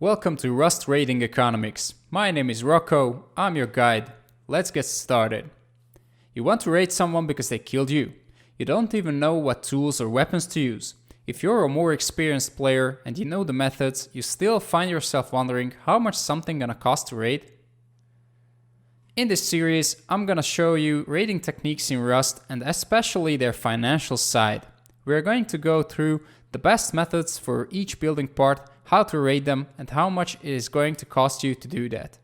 Welcome to Rust Rating Economics. My name is Rocco, I'm your guide. Let's get started. You want to rate someone because they killed you. You don't even know what tools or weapons to use. If you're a more experienced player and you know the methods, you still find yourself wondering how much something gonna cost to rate. In this series, I'm gonna show you rating techniques in Rust and especially their financial side. We're going to go through the best methods for each building part, how to rate them, and how much it is going to cost you to do that.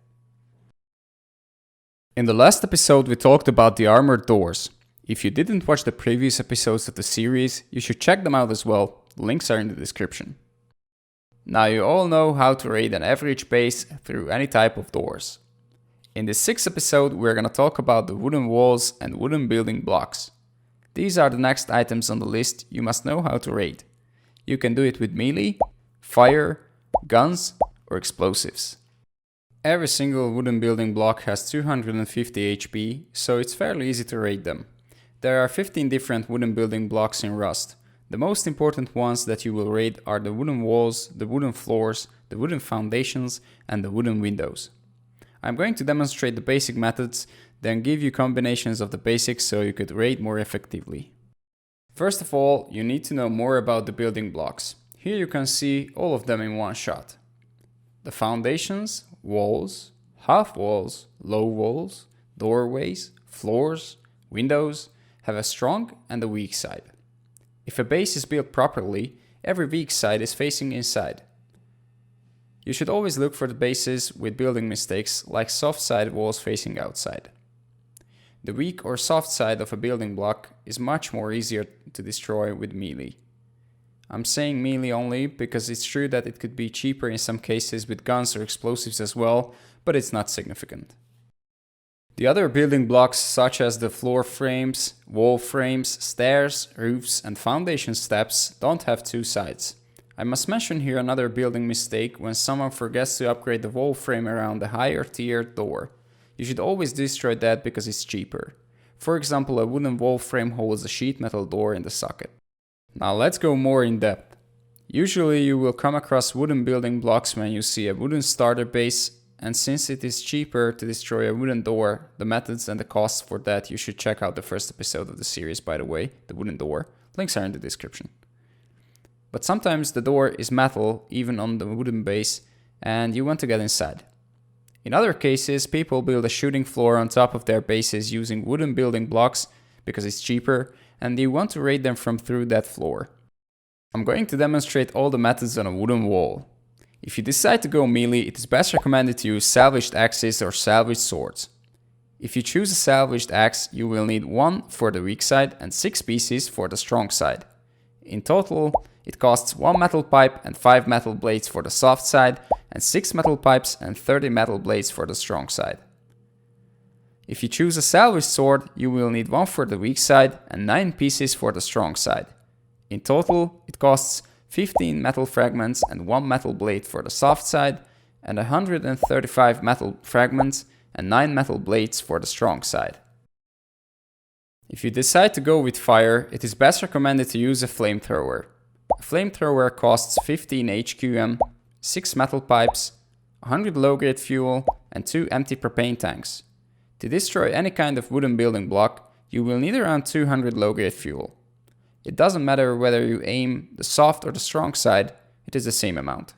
In the last episode, we talked about the armored doors. If you didn't watch the previous episodes of the series, you should check them out as well. The links are in the description. Now you all know how to rate an average base through any type of doors. In this sixth episode, we're gonna talk about the wooden walls and wooden building blocks. These are the next items on the list you must know how to rate. You can do it with melee, fire, guns, or explosives. Every single wooden building block has 250 HP, so it's fairly easy to rate them. There are 15 different wooden building blocks in Rust. The most important ones that you will rate are the wooden walls, the wooden floors, the wooden foundations, and the wooden windows. I'm going to demonstrate the basic methods, then give you combinations of the basics so you could rate more effectively. First of all, you need to know more about the building blocks. Here you can see all of them in one shot. The foundations, walls, half walls, low walls, doorways, floors, windows have a strong and a weak side. If a base is built properly, every weak side is facing inside. You should always look for the bases with building mistakes like soft side walls facing outside. The weak or soft side of a building block is much more easier to destroy with melee. I'm saying melee only because it's true that it could be cheaper in some cases with guns or explosives as well, but it's not significant. The other building blocks such as the floor frames, wall frames, stairs, roofs and foundation steps don't have two sides. I must mention here another building mistake when someone forgets to upgrade the wall frame around the higher tier door. You should always destroy that because it's cheaper. For example, a wooden wall frame holds a sheet metal door in the socket. Now let's go more in depth. Usually you will come across wooden building blocks when you see a wooden starter base, and since it is cheaper to destroy a wooden door, the methods and the costs for that you should check out the first episode of the series, by the way, the wooden door. Links are in the description. But sometimes the door is metal even on the wooden base and you want to get inside. In other cases, people build a shooting floor on top of their bases using wooden building blocks because it's cheaper and you want to rate them from through that floor. I'm going to demonstrate all the methods on a wooden wall. If you decide to go melee, it is best recommended to use salvaged axes or salvaged swords. If you choose a salvaged axe, you will need 1 for the weak side and 6 pieces for the strong side. In total, it costs 1 metal pipe and 5 metal blades for the soft side and 6 metal pipes and 30 metal blades for the strong side. If you choose a salvaged sword, you will need 1 for the weak side and 9 pieces for the strong side. In total, it costs 15 metal fragments and 1 metal blade for the soft side and 135 metal fragments and 9 metal blades for the strong side. If you decide to go with fire, it is best recommended to use a flamethrower. A flamethrower costs 15 HQM, 6 metal pipes, 100 low-grade fuel, and 2 empty propane tanks. To destroy any kind of wooden building block, you will need around 200 low-grade fuel. It doesn't matter whether you aim the soft or the strong side, it is the same amount.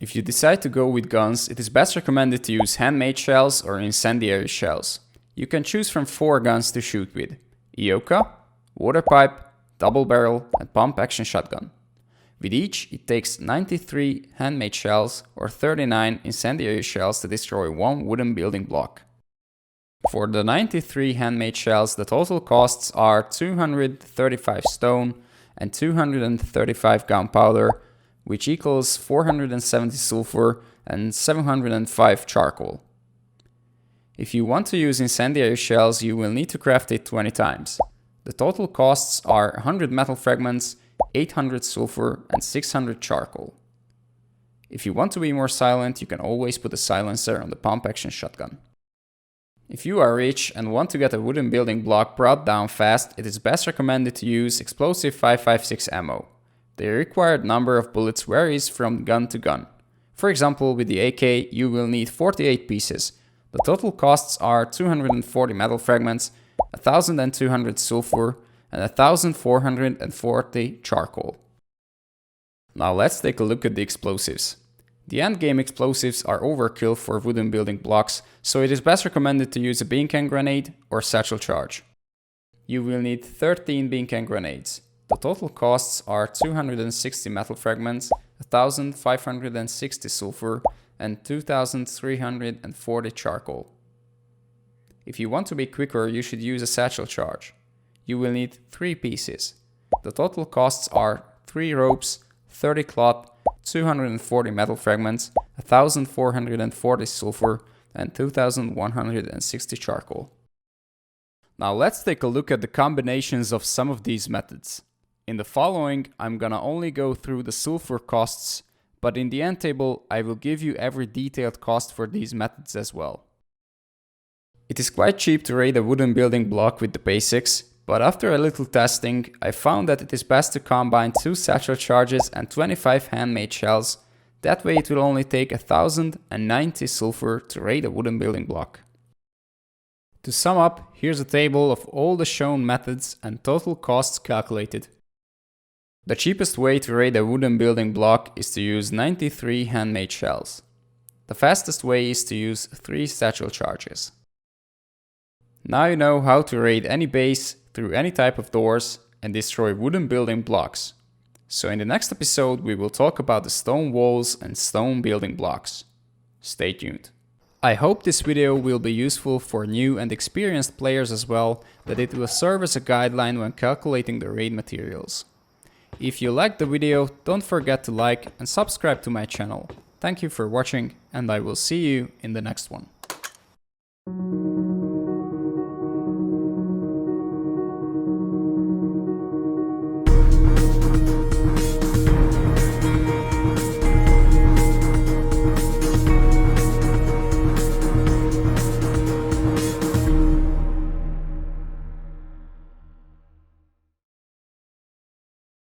If you decide to go with guns, it is best recommended to use handmade shells or incendiary shells. You can choose from 4 guns to shoot with: Ioka, water pipe, double barrel, and pump action shotgun. With each, it takes 93 handmade shells or 39 incendiary shells to destroy 1 wooden building block. For the 93 handmade shells, the total costs are 235 stone and 235 gunpowder, which equals 470 sulfur and 705 charcoal. If you want to use incendiary shells, you will need to craft it 20 times. The total costs are 100 metal fragments, 800 sulfur, and 600 charcoal. If you want to be more silent, you can always put a silencer on the pump action shotgun. If you are rich and want to get a wooden building block brought down fast, it is best recommended to use explosive 5.56 ammo. The required number of bullets varies from gun to gun. For example, with the AK, you will need 48 pieces. The total costs are 240 metal fragments, 1200 sulfur, and 1440 charcoal. Now let's take a look at the explosives. The endgame explosives are overkill for wooden building blocks, so it is best recommended to use a Beancan grenade or Satchel charge. You will need 13 Beancan grenades. The total costs are 260 metal fragments, 1560 sulfur, and 2340 charcoal. If you want to be quicker, you should use a Satchel charge. You will need 3 pieces. The total costs are 3 ropes, 30 cloth, 240 metal fragments, 1440 sulfur, and 2160 charcoal. Now let's take a look at the combinations of some of these methods. In the following, I'm gonna only go through the sulfur costs, but in the end table, I will give you every detailed cost for these methods as well. It is quite cheap to raid a wooden building block with the basics, but after a little testing, I found that it is best to combine 2 satchel charges and 25 handmade shells. That way it will only take 1090 sulfur to raid a wooden building block. To sum up, here's a table of all the shown methods and total costs calculated. The cheapest way to raid a wooden building block is to use 93 handmade shells. The fastest way is to use 3 satchel charges. Now you know how to raid any base through any type of doors and destroy wooden building blocks. So in the next episode we will talk about the stone walls and stone building blocks. Stay tuned. I hope this video will be useful for new and experienced players as well, that it will serve as a guideline when calculating the raid materials. If you liked the video, don't forget to like and subscribe to my channel. Thank you for watching, and I will see you in the next one.